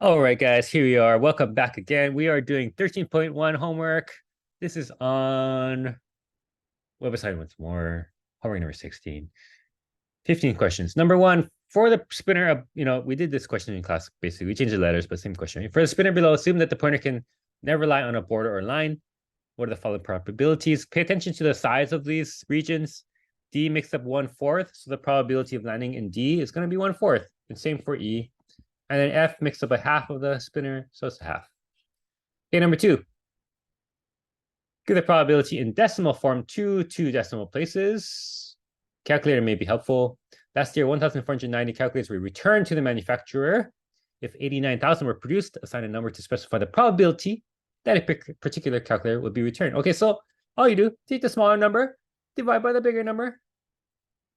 All right, guys, here we are. Welcome back again. We are doing 13.1 homework. This is on web assignment once more. Homework number 16. 15 questions. Number one, for the spinner of, we did this question in class, basically. We changed the letters, but same question. For the spinner below, assume that the pointer can never lie on a border or line. What are the following probabilities? Pay attention to the size of these regions. D makes up 1/4, so the probability of landing in D is going to be 1/4. And same for E. And then F makes up a half of the spinner, so it's a half. Okay, number two. Give the probability in decimal form to two decimal places. Calculator may be helpful. Last year, 1,490 calculators were returned to the manufacturer. If 89,000 were produced, assign a number to specify the probability that a particular calculator would be returned. Okay, so all you do, take the smaller number, divide by the bigger number.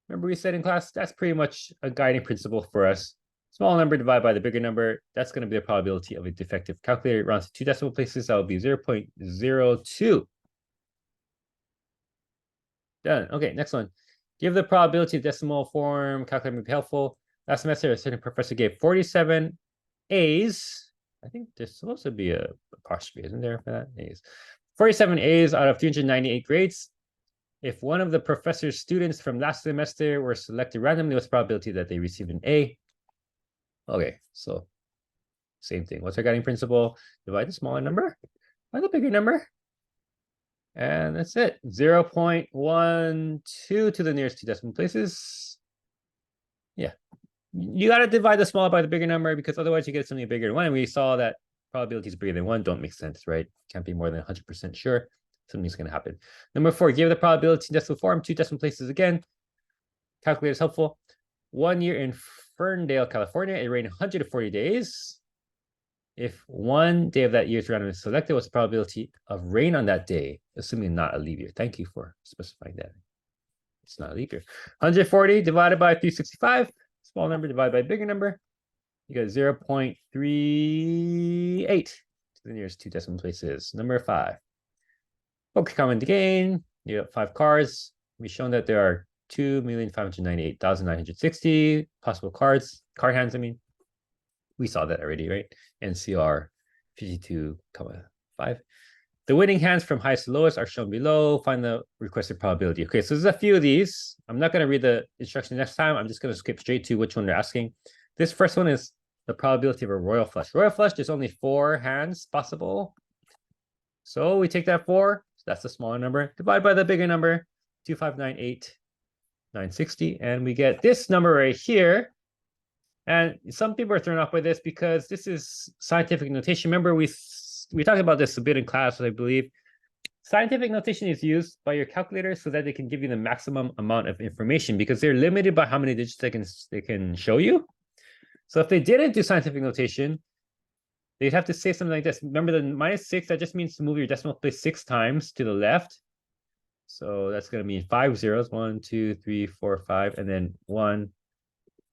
Remember we said in class, that's pretty much a guiding principle for us. Small number divided by the bigger number, that's going to be the probability of a defective calculator. It rounds to two decimal places, that would be 0.02. Done. Okay, next one. Give the probability of decimal form. Calculator may be helpful. Last semester, a certain professor gave 47 A's. I think there's supposed to be a apostrophe, isn't there, for that? A's. 47 A's out of 398 grades. If one of the professor's students from last semester were selected randomly, what's the probability that they received an A? Okay, so same thing. What's our guiding principle? Divide the smaller number by the bigger number. And that's it. 0.12 to the nearest two decimal places. Yeah. You got to divide the smaller by the bigger number because otherwise you get something bigger than one. And we saw that probabilities bigger than one don't make sense, right? Can't be more than 100% sure something's going to happen. Number four, give the probability in decimal form, two decimal places again. Calculator is helpful. 1 year in Ferndale, California, it rained 140 days. If one day of that year's randomly selected, what's the probability of rain on that day, assuming not a leap year? Thank you for specifying that. It's not a leap year. 140 divided by 365, small number divided by bigger number. You get 0.38 to the nearest two decimal places. Number five. Okay, common gain. You got 5 cards. We've shown that there are 2,598,960 possible card hands, I mean. We saw that already, right? NCR 52,5. The winning hands from highest to lowest are shown below. Find the requested probability. Okay, so there's a few of these. I'm not going to read the instructions next time. I'm just going to skip straight to which one they're asking. This first one is the probability of a royal flush. Royal flush, there's only 4 hands possible. So we take that 4. So that's the smaller number. Divide by the bigger number, 2,598,960. And we get this number right here. And some people are thrown off by this because this is scientific notation. Remember, we talked about this a bit in class, I believe. Scientific notation is used by your calculator so that they can give you the maximum amount of information because they're limited by how many digits they can show you. So if they didn't do scientific notation, they'd have to say something like this. Remember the -6, that just means to move your decimal place 6 times to the left. So that's going to mean 5 zeros, 1, 2, 3, 4, 5, and then 1,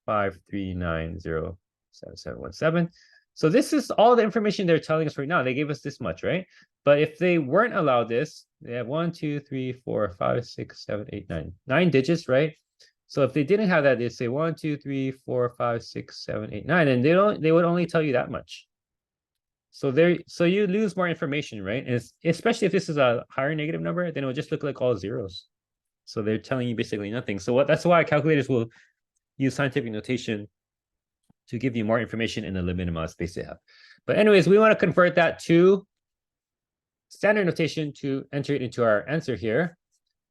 5, 3, 9, 0, 7, 7, 1, 7. So this is all the information they're telling us right now. They gave us this much, right? But if they weren't allowed this, they have 1, 2, 3, 4, 5, 6, 7, 8, 9. 9 digits, right? So if they didn't have that, they'd say 1, 2, 3, 4, 5, 6, 7, 8, 9. And they would only tell you that much. So you lose more information, right? And especially if this is a higher negative number, then it will just look like all zeros. So they're telling you basically nothing. So that's why calculators will use scientific notation to give you more information in the limited amount of space they have. But anyways, we want to convert that to standard notation to enter it into our answer here.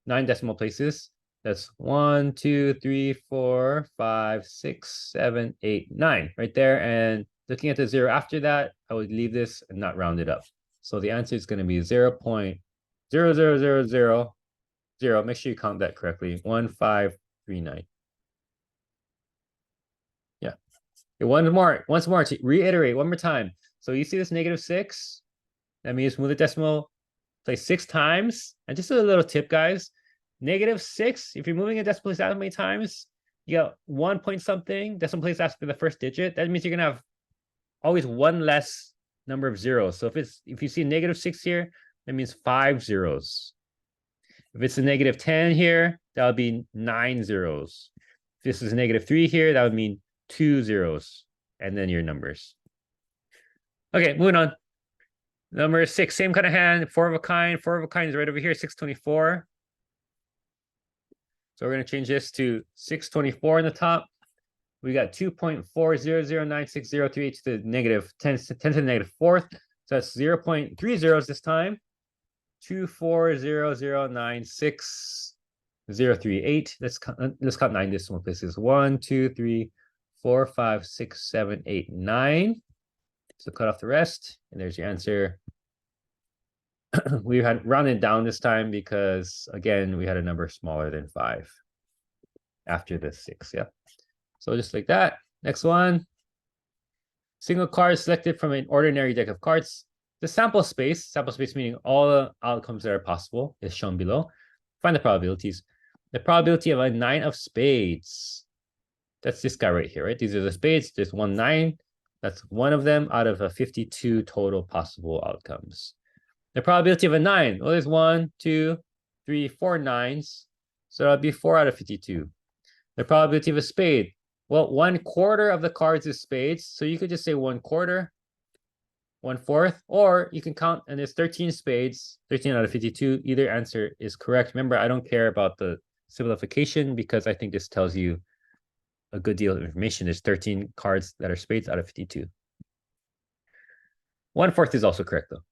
9 decimal places. That's 1, 2, 3, 4, 5, 6, 7, 8, 9 right there. And looking at the 0 after that, I would leave this and not round it up. So the answer is going to be 0.00000. Make sure you count that correctly. 1539. Yeah. Once more to reiterate one more time. So you see this -6? That means move the decimal place 6 times. And just a little tip, guys. -6, if you're moving a decimal place that many times, you got 1 point something decimal place after the first digit. That means you're gonna have always one less number of zeros. So if you see -6 here, that means 5 zeros. If it's a -10 here, that would be 9 zeros. If this is a -3 here, that would mean 2 zeros, and then your numbers. Okay, moving on. Number 6, same kind of hand, 4 of a kind. 4 of a kind is right over here, 624. So we're going to change this to 624 in the top. We got 2.4009603 to the negative 10 to the negative fourth. So that's 0.30 this time. 240096038. Let's count 9 decimal places. 1, 2, 3, 4, 5, 6, 7, 8, 9. So cut off the rest, and there's your answer. We had rounded down this time because, again, we had a number smaller than 5 after the 6. Yeah. So just like that. Next one. Single card selected from an ordinary deck of cards. The sample space meaning all the outcomes that are possible, is shown below. Find the probabilities. The probability of a 9 of spades. That's this guy right here, right? These are the spades. There's 1 9. That's one of them out of a 52 total possible outcomes. The probability of a 9. Well, there's 1, 2, 3, 4 9s. So that'll be 4 out of 52. The probability of a spade. Well, 1/4 of the cards is spades. So you could just say 1/4, 1/4, or you can count, and there's 13 spades, 13 out of 52. Either answer is correct. Remember, I don't care about the simplification because I think this tells you a good deal of information. There's 13 cards that are spades out of 52. 1/4 is also correct, though.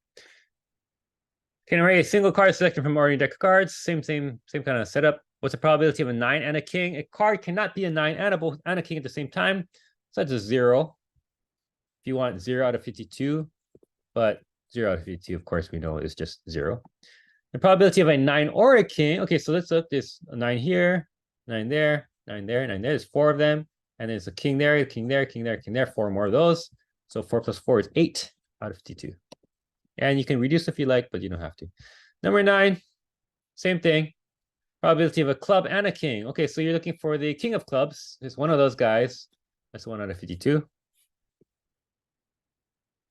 Can array a single card selected from ordinary deck of cards. Same kind of setup. What's the probability of a 9 and a king? A card cannot be a 9 and a king at the same time. So that's a 0. If you want 0 out of 52, but 0 out of 52, of course, we know is just 0. The probability of a 9 or a king. Okay, so let's look. There's a 9 here, 9 there, 9 there, 9 there. There's 4 of them. And there's a king there, king there, king there, king there. 4 more of those. So 4 plus 4 is 8 out of 52. And you can reduce if you like, but you don't have to. Number 9, same thing. Probability of a club and a king. Okay, so you're looking for the king of clubs. It's one of those guys. That's 1 out of 52.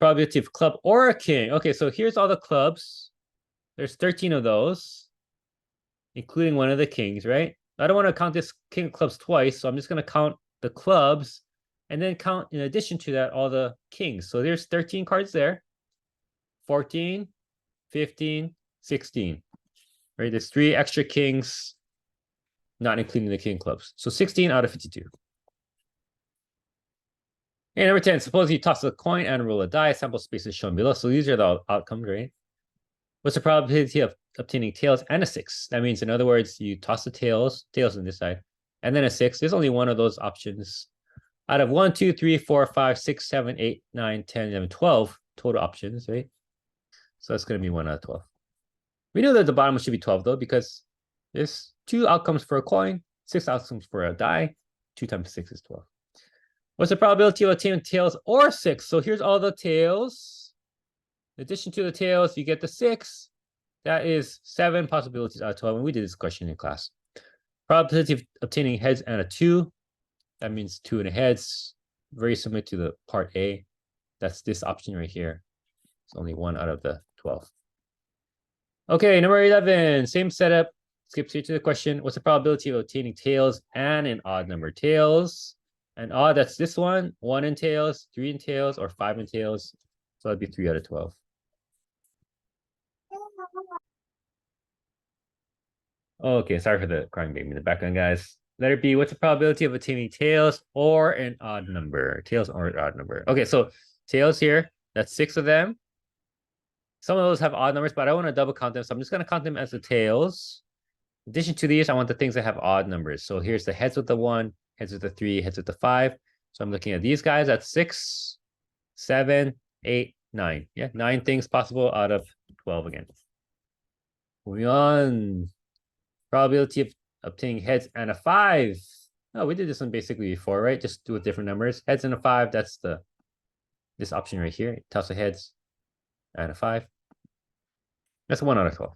Probability of club or a king. Okay, so here's all the clubs. There's 13 of those, including one of the kings, right? I don't want to count this king of clubs twice, so I'm just going to count the clubs and then count, in addition to that, all the kings. So there's 13 cards there. 14, 15, 16. Right? There's 3 extra kings, not including the king clubs. So 16 out of 52. Okay, number 10, suppose you toss a coin and roll a die. Sample space is shown below. So these are the outcomes, right? What's the probability of obtaining tails and a 6? That means, in other words, you toss the tails on this side, and then a 6. There's only one of those options. Out of 1, 2, 3, 4, 5, 6, 7, 8, 9, 10, 11, 12 total options, right? So that's going to be 1 out of 12. We know that the bottom should be 12, though, because there's 2 outcomes for a coin, 6 outcomes for a die. 2 times 6 is 12. What's the probability of obtaining tails or 6? So here's all the tails. In addition to the tails, you get the 6. That is 7 possibilities out of 12. And we did this question in class. Probability of obtaining heads and a 2. That means 2 in the heads. Very similar to the part A. That's this option right here. It's only 1 out of the 12. Okay, number 11. Same setup. Skip straight to the question. What's the probability of obtaining tails and an odd number? Tails and odd, that's this one. 1 in tails, 3 in tails, or 5 in tails. So that'd be 3 out of 12. Okay, sorry for the crying baby in the background, guys. Letter B, what's the probability of obtaining tails or an odd number? Tails or an odd number. Okay, so tails here, that's 6 of them. Some of those have odd numbers, but I want to double count them. So I'm just going to count them as the tails. In addition to these, I want the things that have odd numbers. So here's the heads with the 1, heads with the 3, heads with the 5. So I'm looking at these guys. That's 6, 7, 8, 9. Yeah, 9 things possible out of 12 again. Moving on. Probability of obtaining heads and a 5. Oh, we did this one basically before, right? Just do with different numbers. Heads and a 5, that's this option right here. Toss the heads and a 5. That's 1 out of 12.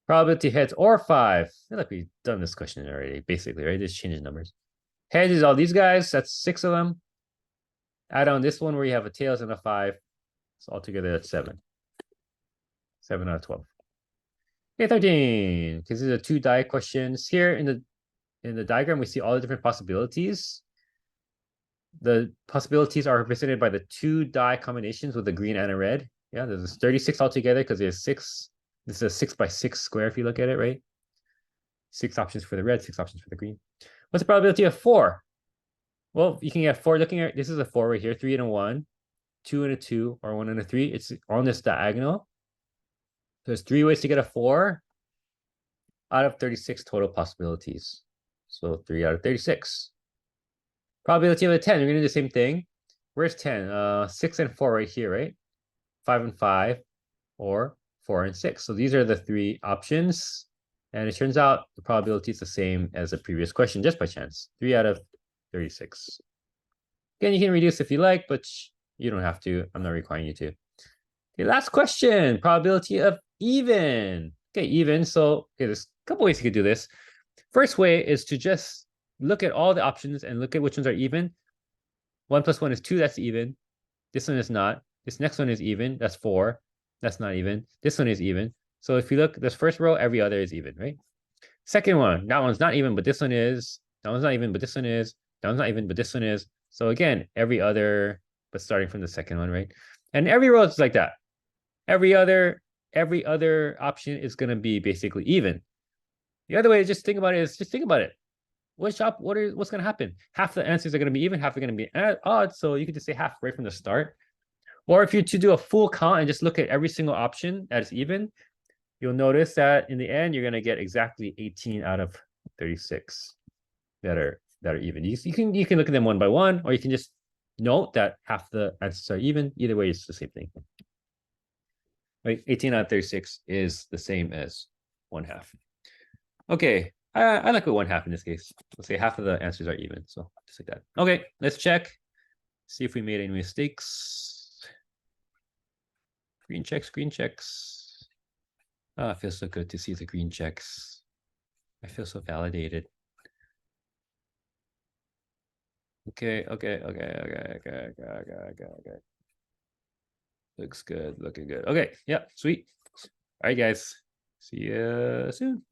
Probability heads or 5. I feel like we've done this question already, basically, right? Just change the numbers. Heads is all these guys. That's 6 of them. Add on this one where you have a tails and a 5. So altogether, that's 7. 7 out of 12. Okay, 13. Because these are 2 die questions. Here in the diagram, we see all the different possibilities. the possibilities are represented by the 2 die combinations with a green and a red. Yeah, there's 36 altogether because there's 6. This is a 6 by 6 square if you look at it, right? 6 options for the red, 6 options for the green. What's the probability of 4? Well, you can get 4 looking at this is a 4 right here, 3 and a 1, 2 and a 2, or 1 and a 3. It's on this diagonal. There's 3 ways to get a 4 out of 36 total possibilities. So 3 out of 36. Probability of a 10, we're gonna do the same thing. Where's 10? 6 and 4 right here, right? 5 and 5, or 4 and 6. So these are the 3 options. And it turns out the probability is the same as the previous question, just by chance. 3 out of 36. Again, you can reduce if you like, but you don't have to. I'm not requiring you to. Okay, last question. Probability of even. Okay, even. So okay, there's a couple ways you could do this. First way is to just look at all the options and look at which ones are even. 1 plus 1 is 2, that's even. This one is not. This next one is even, that's 4. That's not even. This one is even. So if you look, this first row, every other is even, right? Second one, that one's not even, but this one is. That one's not even, but this one is. That one's not even, but this one is. So again, every other, but starting from the second one, right? And every row is like that. Every other option is going to be basically even. The other way to just think about it is just think about it. What's going to happen? Half the answers are going to be even, half are going to be odd. So you could just say half right from the start. Or if you to do a full count and just look at every single option that is even, you'll notice that in the end, you're going to get exactly 18 out of 36 that are even. You can look at them one by one, or you can just note that half the answers are even. Either way, it's the same thing. Right? 18 out of 36 is the same as 1/2. Okay, I like a 1/2 in this case. Let's say half of the answers are even, so just like that. Okay, let's check. See if we made any mistakes. Green checks, green checks. Oh, it feels so good to see the green checks. I feel so validated. Okay. Looks good, looking good. Okay, yeah, sweet. All right, guys. See you soon.